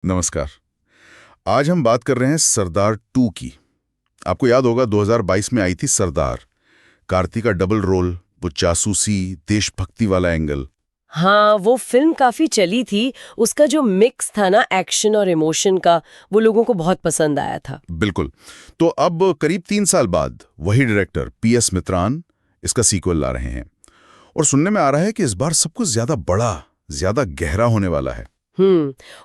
नमस्कार। आज हम बात कर रहे हैं सरदार 2 की। आपको याद होगा 2022 में आई थी सरदार। कार्तिक का डबल रोल, वो जासूसी देशभक्ति वाला एंगल। हाँ, वो फिल्म काफी चली थी। उसका जो मिक्स था ना एक्शन और इमोशन का, वो लोगों को बहुत पसंद आया था। बिल्कुल। तो अब करीब 3 साल बाद वही डायरेक्टर PS मित्रान इसका सीक्वल ला रहे हैं और सुनने में आ रहा है कि इस बार सब कुछ ज्यादा बड़ा, ज्यादा गहरा होने वाला है।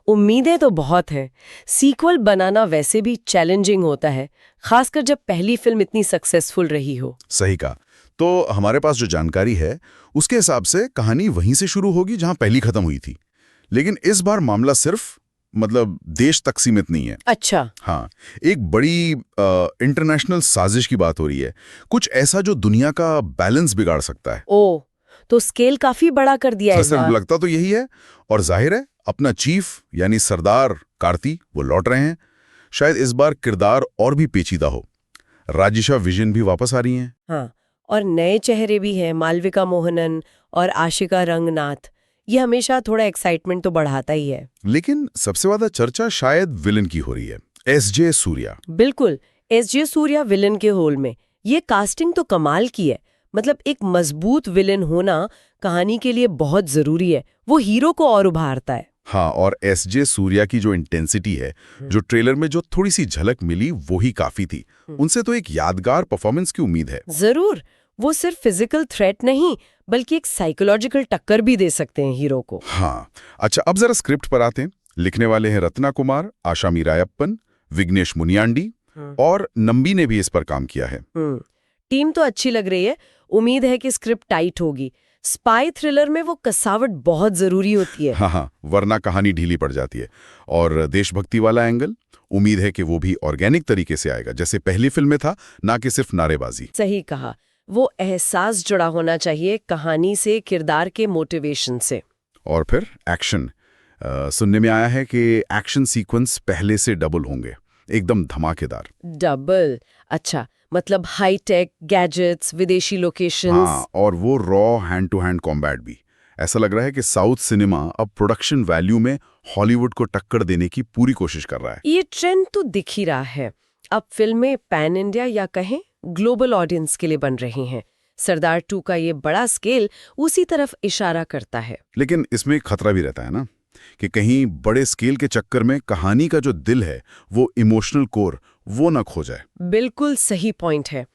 उम्मीदें तो बहुत हैं। सीक्वल बनाना वैसे भी चैलेंजिंग होता है, खासकर जब पहली फिल्म इतनी सक्सेसफुल रही हो। सही कहा। तो हमारे पास जो जानकारी है उसके हिसाब से कहानी वहीं से शुरू होगी जहां पहली खत्म हुई थी। लेकिन इस बार मामला सिर्फ देश तक सीमित नहीं है। अच्छा। हाँ, एक बड़ी इंटरनेशनल साजिश की बात हो रही है। कुछ ऐसा जो दुनिया का बैलेंस बिगाड़ सकता है। ओ, तो स्केल काफी बड़ा कर दिया है इस असल बार। लगता तो यही है। और जाहिर है अपना चीफ यानी सरदार कार्ती वो लौट रहे हैं। शायद इस बार किरदार और भी पेचीदा हो। राजिशा विजन भी वापस आ रही हैं। हाँ, और नए चेहरे भी हैं, मालविका मोहनन और आशिका रंगनाथ। ये हमेशा थोड़ा एक्साइटमेंट तो बढ़ाता ही है। लेकिन सबसे ज्यादा चर्चा शायद विलन की हो रही है, SJ सूर्या। बिल्कुल, SJ सूर्या विलन के रोल में। ये कास्टिंग तो कमाल की है। मतलब एक मजबूत विलन होना कहानी के लिए बहुत जरूरी है। वो हीरो को और उभारता है। हाँ, और SJ सूर्या की जो इंटेंसिटी है, जो ट्रेलर में जो थोड़ी सी झलक मिली वो ही काफी थी। उनसे तो एक यादगार परफॉर्मेंस की उम्मीद है। जरूर। वो सिर्फ फिजिकल थ्रेट नहीं, बल्कि एक साइकोलॉजिकल टक्कर भी दे सकते हैं हीरो को। हाँ। अच्छा, अब जरा स्क्रिप्ट पर आते हैं। लिखने वाले हैं रत्ना कुमार, आशा मीरायप्पन, विघ्नेश मुनियांडी और नंबी ने भी इस पर काम किया है। टीम तो अच्छी लग रही है। उम्मीद है कि स्क्रिप्ट टाइट होगी। स्पाई थ्रिलर में वो कसावट बहुत जरूरी होती है। हाँ, वरना कहानी ढीली पड़ जाती है। और देशभक्ति वाला एंगल, उम्मीद है कि वो भी ऑर्गेनिक तरीके से आएगा, जैसे पहली फिल्म में था, ना कि सिर्फ नारेबाजी। सही कहा। वो एहसास जुड़ा होना चाहिए कहानी से, किरदार के मोटिवेशन से। और फिर एक्शन। सुनने में आया है कि एक्शन सीक्वेंस पहले से डबल होंगे, एकदम धमाकेदार। डबल? अच्छा, मतलब हाई टेक गैजेट्स, विदेशी लोकेशंस। हाँ, और वो raw hand to hand combat भी। ऐसा लग रहा है कि साउथ सिनेमा अब प्रोडक्शन वैल्यू में हॉलीवुड को टक्कर देने की पूरी कोशिश कर रहा है। ये ट्रेंड तो दिख ही रहा है। अब फिल्में पैन इंडिया या कहें ग्लोबल ऑडियंस के लिए बन रही हैं। सरदार 2 का ये बड़ा स्केल उसी तरफ इशारा करता है। लेकिन इसमें एक खतरा भी रहता है ना, कि कहीं बड़े स्केल के चक्कर में कहानी का जो दिल है, वो इमोशनल कोर, वो न खो जाए। बिल्कुल सही पॉइंट है।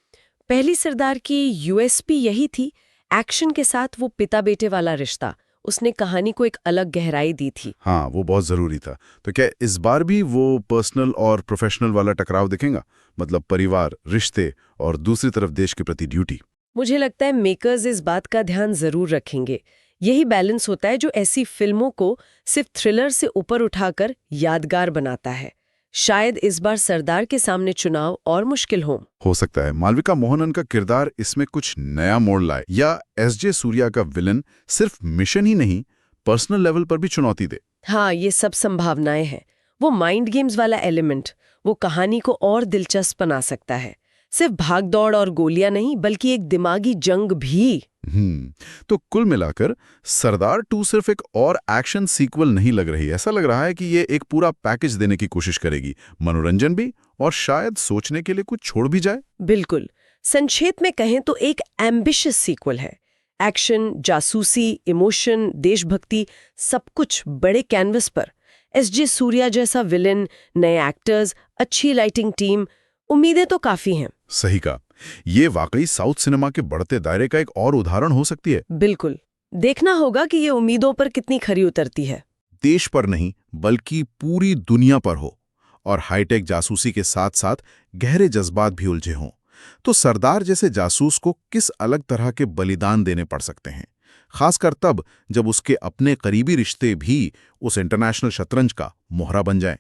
पहली सरदार की यूएसपी यही थी, एक्शन के साथ वो पिता बेटे वाला रिश्ता। उसने कहानी को एक अलग गहराई दी थी। हाँ, वो बहुत जरूरी था। तो क्या इस बार भी वो पर्सनल और प्रोफेशनल वाला टकराव दिखेगा? मतलब परिवार, रिश्ते और दूसरी तरफ देश के प्रति ड्यूटी। मुझे लगता है मेकर्स इस बात का ध्यान जरूर रखेंगे। यही बैलेंस होता है जो ऐसी फिल्मों को सिर्फ थ्रिलर से ऊपर उठाकर यादगार बनाता है। शायद इस बार सरदार के सामने चुनाव और मुश्किल हो सकता है मालविका मोहनन का किरदार इसमें कुछ नया मोड़ लाए, या SJ सूर्या का विलन सिर्फ मिशन ही नहीं, पर्सनल लेवल पर भी चुनौती दे। हाँ, ये सब संभावनाएं हैं। वो माइंड गेम्स वाला एलिमेंट वो कहानी को और दिलचस्प बना सकता है। सिर्फ भागदौड़ और गोलियां नहीं, बल्कि एक दिमागी जंग भी। तो कुल मिलाकर सरदार 2 सिर्फ एक और एक्शन सीक्वल नहीं लग रही। ऐसा लग रहा है कि ये एक पूरा पैकेज देने की कोशिश करेगी, मनोरंजन भी और शायद सोचने के लिए कुछ छोड़ भी जाए। बिल्कुल। संक्षेप में कहें तो एक एम्बिशियस सीक्वल है। एक्शन, जासूसी, इमोशन, देशभक्ति, सब कुछ बड़े कैनवस पर। SJ सूर्या जैसा विलेन, नए एक्टर्स, अच्छी लाइटिंग टीम, उम्मीदें तो काफी हैं। सही कहा। ये वाकई साउथ सिनेमा के बढ़ते दायरे का एक और उदाहरण हो सकती है। बिल्कुल। देखना होगा कि ये उम्मीदों पर कितनी खरी उतरती है। देश पर नहीं, बल्कि पूरी दुनिया पर हो, और हाईटेक जासूसी के साथ साथ गहरे जज्बात भी उलझे हों। तो सरदार जैसे जासूस को किस अलग तरह के बलिदान देने पड़ सकते हैं, खासकर तब जब उसके अपने करीबी रिश्ते भी उस इंटरनेशनल शतरंज का मोहरा बन जाएं।